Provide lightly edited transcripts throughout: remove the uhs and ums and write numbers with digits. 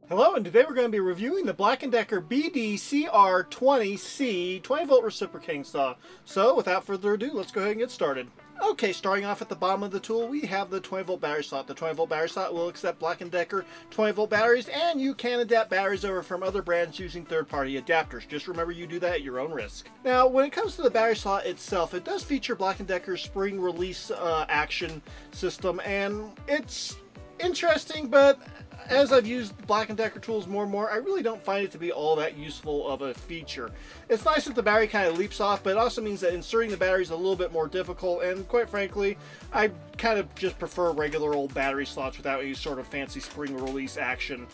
Hello, and today we're going to be reviewing the Black & Decker BDCR20C 20-volt reciprocating saw. So, without further ado, let's go ahead and get started. Okay, starting off at the bottom of the tool, we have the 20-volt battery slot. The 20-volt battery slot will accept Black & Decker 20-volt batteries, and you can adapt batteries over from other brands using third-party adapters. Just remember you do that at your own risk. Now, when it comes to the battery slot itself, it does feature Black & Decker's spring release action system, and it's interesting, but as I've used Black & Decker tools more and more, I really don't find it to be all that useful of a feature. It's nice that the battery kind of leaps off, but it also means that inserting the battery is a little bit more difficult, and quite frankly, I kind of just prefer regular old battery slots without any sort of fancy spring release action.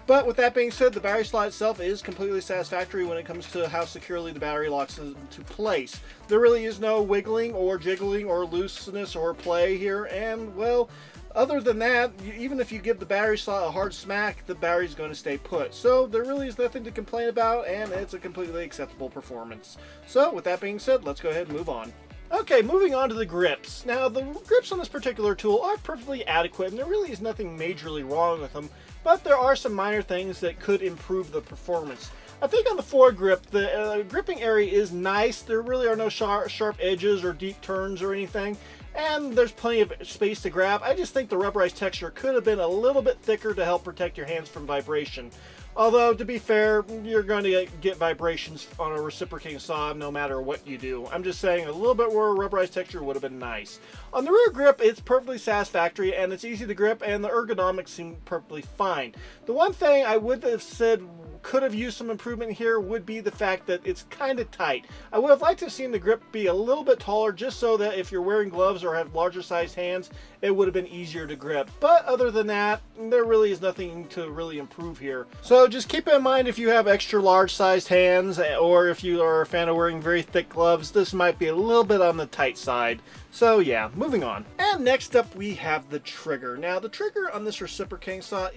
But with that being said, the battery slot itself is completely satisfactory when it comes to how securely the battery locks into place. There really is no wiggling or jiggling or looseness or play here, and well, other than that, even if you give the battery slot a hard smack, the battery's going to stay put. So there really is nothing to complain about, and it's a completely acceptable performance. So with that being said, let's go ahead and move on. Okay, moving on to the grips. Now, the grips on this particular tool are perfectly adequate, and there really is nothing majorly wrong with them, but there are some minor things that could improve the performance. I think on the forward grip, the gripping area is nice. There really are no sharp edges or deep turns or anything, and there's plenty of space to grab. I just think the rubberized texture could have been a little bit thicker to help protect your hands from vibration. Although, to be fair, you're going to get vibrations on a reciprocating saw no matter what you do. I'm just saying a little bit more rubberized texture would have been nice. On the rear grip, it's perfectly satisfactory, and it's easy to grip, and the ergonomics seem perfectly fine. The one thing I would have said could have used some improvement here would be the fact that it's kind of tight. I would have liked to have seen the grip be a little bit taller, just so that if you're wearing gloves or have larger sized hands, it would have been easier to grip. But other than that, there really is nothing to really improve here. So just keep in mind, if you have extra large sized hands, or if you are a fan of wearing very thick gloves, this might be a little bit on the tight side. So yeah, moving on. And next up we have the trigger. Now the trigger on this reciprocating saw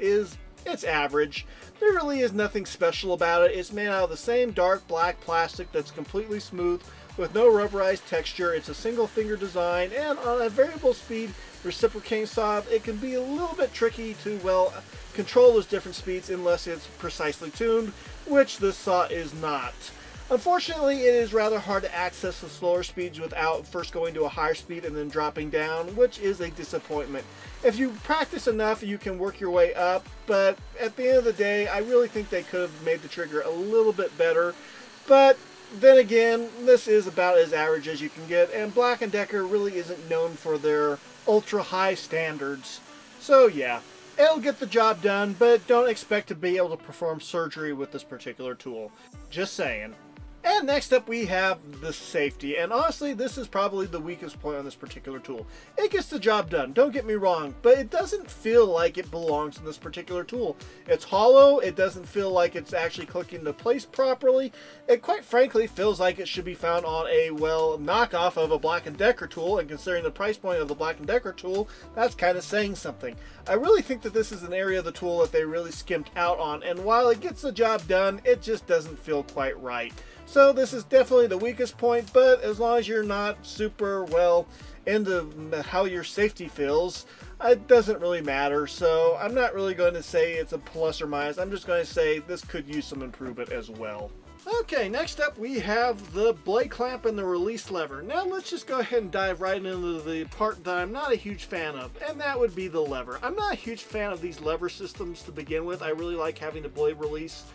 it's average. There really is nothing special about it. It's made out of the same dark black plastic that's completely smooth with no rubberized texture. It's a single finger design, and on a variable speed reciprocating saw, it can be a little bit tricky to, well, control those different speeds unless it's precisely tuned, which this saw is not. Unfortunately, it is rather hard to access the slower speeds without first going to a higher speed and then dropping down, which is a disappointment. If you practice enough, you can work your way up, but at the end of the day, I really think they could have made the trigger a little bit better. But then again, this is about as average as you can get, and Black & Decker really isn't known for their ultra high standards. So yeah, it'll get the job done, but don't expect to be able to perform surgery with this particular tool. Just saying. And next up we have the safety, and honestly this is probably the weakest point on this particular tool. It gets the job done, don't get me wrong, but it doesn't feel like it belongs in this particular tool. It's hollow, it doesn't feel like it's actually clicking into place properly. It quite frankly feels like it should be found on a, well, knockoff of a Black & Decker tool, and considering the price point of the Black & Decker tool, that's kind of saying something. I really think that this is an area of the tool that they really skimped out on, and while it gets the job done, it just doesn't feel quite right. So this is definitely the weakest point, but as long as you're not super, well, into how your safety feels, it doesn't really matter. So I'm not really going to say it's a plus or minus. I'm just going to say this could use some improvement as well. Okay, next up we have the blade clamp and the release lever. Now let's just go ahead and dive right into the part that I'm not a huge fan of, and that would be the lever. I'm not a huge fan of these lever systems to begin with. I really like having the blade release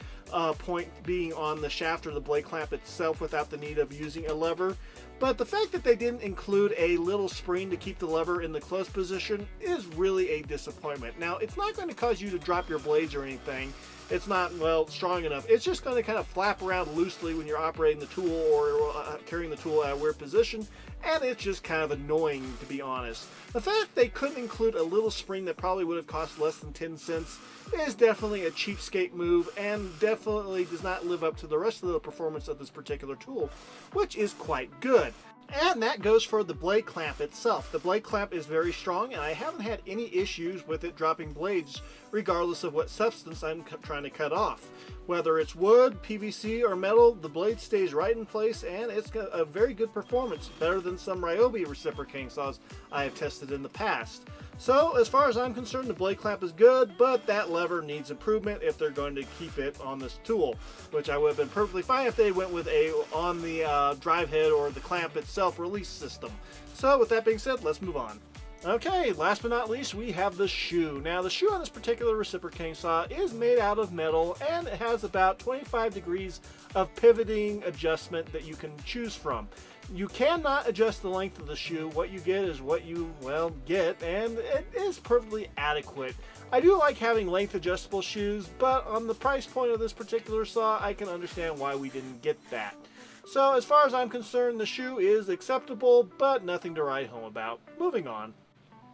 point being on the shaft or the blade clamp itself without the need of using a lever. But the fact that they didn't include a little spring to keep the lever in the closed position is really a disappointment. Now, it's not going to cause you to drop your blades or anything. It's not, well, strong enough. It's just going to kind of flap around loosely when you're operating the tool or carrying the tool at a weird position, and it's just kind of annoying, to be honest. The fact they couldn't include a little spring that probably would have cost less than 10 cents is definitely a cheapskate move, and definitely does not live up to the rest of the performance of this particular tool, which is quite good. And that goes for the blade clamp itself. The blade clamp is very strong, and I haven't had any issues with it dropping blades regardless of what substance I'm trying to cut off. Whether it's wood, PVC, or metal, the blade stays right in place, and it's got a very good performance, better than some Ryobi reciprocating saws I have tested in the past. So as far as I'm concerned, the blade clamp is good, but that lever needs improvement if they're going to keep it on this tool, which I would have been perfectly fine if they went with a on the drive head or the clamp itself release system. So with that being said, let's move on. Okay, last but not least, we have the shoe. Now, the shoe on this particular reciprocating saw is made out of metal, and it has about 25 degrees of pivoting adjustment that you can choose from. You cannot adjust the length of the shoe. What you get is what you, well, get, and it is perfectly adequate. I do like having length adjustable shoes, but on the price point of this particular saw, I can understand why we didn't get that. So, as far as I'm concerned, the shoe is acceptable, but nothing to write home about. Moving on.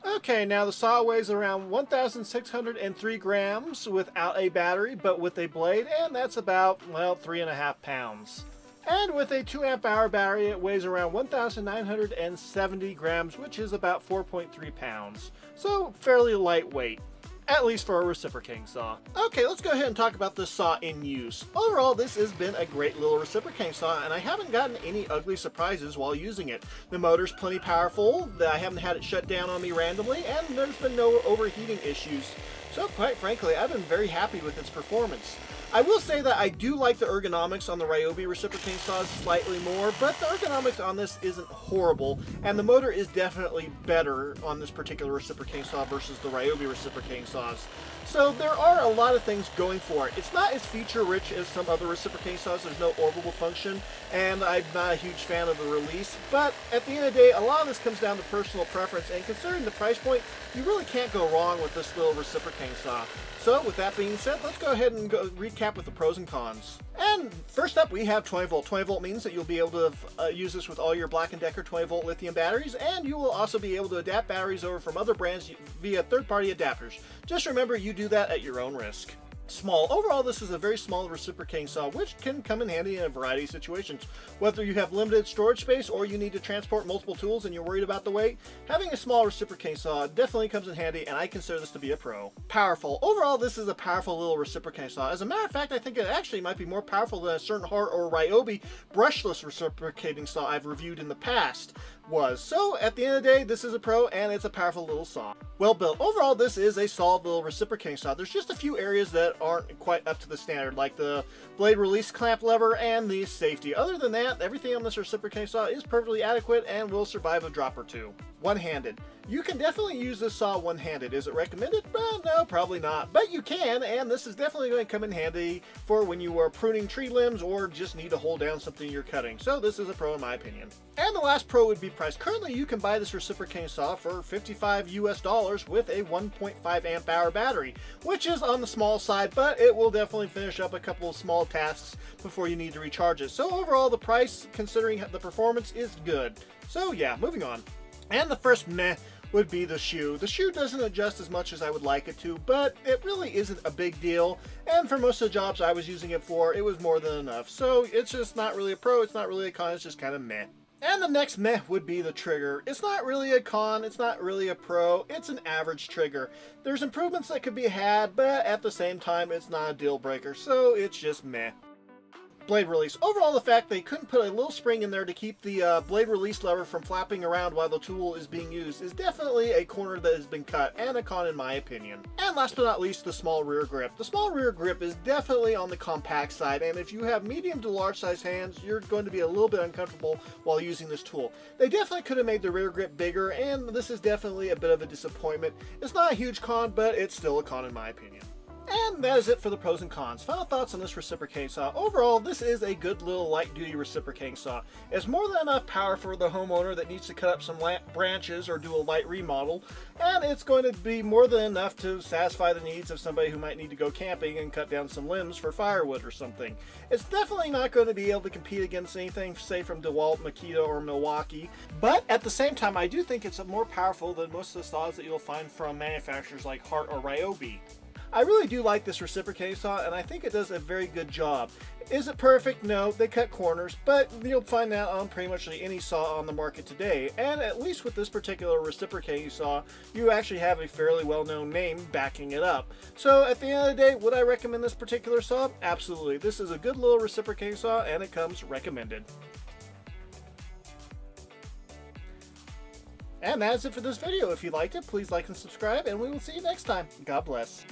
Okay, now the saw weighs around 1,603 grams without a battery, but with a blade, and that's about, well, 3.5 pounds. And with a 2 amp hour battery, it weighs around 1,970 grams, which is about 4.3 pounds. So, fairly lightweight. At least for a reciprocating saw. Okay, let's go ahead and talk about this saw in use. Overall, this has been a great little reciprocating saw, and I haven't gotten any ugly surprises while using it. The motor's plenty powerful, I haven't had it shut down on me randomly, and there's been no overheating issues. So quite frankly, I've been very happy with its performance. I will say that I do like the ergonomics on the Ryobi reciprocating saws slightly more, but the ergonomics on this isn't horrible, and the motor is definitely better on this particular reciprocating saw versus the Ryobi reciprocating saws. So there are a lot of things going for it. It's not as feature rich as some other reciprocating saws. There's no orbitable function, and I'm not a huge fan of the release, but at the end of the day, a lot of this comes down to personal preference, and considering the price point, you really can't go wrong with this little reciprocating saw. So with that being said, let's go ahead and go recap with the pros and cons. And first up, we have 20 volt. 20 volt means that you'll be able to use this with all your Black & Decker 20 volt lithium batteries, and you will also be able to adapt batteries over from other brands via third-party adapters. Just remember, you do that at your own risk. Small. Overall, this is a very small reciprocating saw, which can come in handy in a variety of situations. Whether you have limited storage space or you need to transport multiple tools and you're worried about the weight, having a small reciprocating saw definitely comes in handy, and I consider this to be a pro. Powerful. Overall, this is a powerful little reciprocating saw. As a matter of fact, I think it actually might be more powerful than a certain Hart or Ryobi brushless reciprocating saw I've reviewed in the past was. So at the end of the day, this is a pro, and it's a powerful little saw. Well built. Overall, this is a solid little reciprocating saw. There's just a few areas that aren't quite up to the standard, like the blade release clamp lever and the safety. Other than that, everything on this reciprocating saw is perfectly adequate and will survive a drop or two. One-handed. You can definitely use this saw one-handed. Is it recommended? Well, no, probably not. But you can, and this is definitely going to come in handy for when you are pruning tree limbs or just need to hold down something you're cutting. So this is a pro in my opinion. And the last pro would be price. Currently, you can buy this reciprocating saw for $55 US with a 1.5 amp hour battery, which is on the small side, but it will definitely finish up a couple of small tasks before you need to recharge it. So overall, the price, considering the performance, is good. So yeah, moving on. And the first meh would be the shoe. The shoe doesn't adjust as much as I would like it to, but it really isn't a big deal. And for most of the jobs I was using it for, it was more than enough. So it's just not really a pro, it's not really a con, it's just kind of meh. And the next meh would be the trigger. It's not really a con, it's not really a pro, it's an average trigger. There's improvements that could be had, but at the same time, it's not a deal breaker, so it's just meh. Blade release. Overall, the fact they couldn't put a little spring in there to keep the blade release lever from flapping around while the tool is being used is definitely a corner that has been cut, and a con in my opinion. And last but not least, the small rear grip. The small rear grip is definitely on the compact side, and if you have medium to large size hands, you're going to be a little bit uncomfortable while using this tool. They definitely could have made the rear grip bigger, and this is definitely a bit of a disappointment. It's not a huge con, but it's still a con in my opinion. And that is it for the pros and cons. Final thoughts on this reciprocating saw. Overall, this is a good little light-duty reciprocating saw. It's more than enough power for the homeowner that needs to cut up some branches or do a light remodel, and it's going to be more than enough to satisfy the needs of somebody who might need to go camping and cut down some limbs for firewood or something. It's definitely not going to be able to compete against anything, say, from DeWalt, Makita, or Milwaukee, but at the same time, I do think it's more powerful than most of the saws that you'll find from manufacturers like Hart or Ryobi. I really do like this reciprocating saw, and I think it does a very good job. Is it perfect? No, they cut corners, but you'll find that on pretty much any saw on the market today. And at least with this particular reciprocating saw, you actually have a fairly well-known name backing it up. So at the end of the day, would I recommend this particular saw? Absolutely. This is a good little reciprocating saw, and it comes recommended. And that is it for this video. If you liked it, please like and subscribe, and we will see you next time. God bless.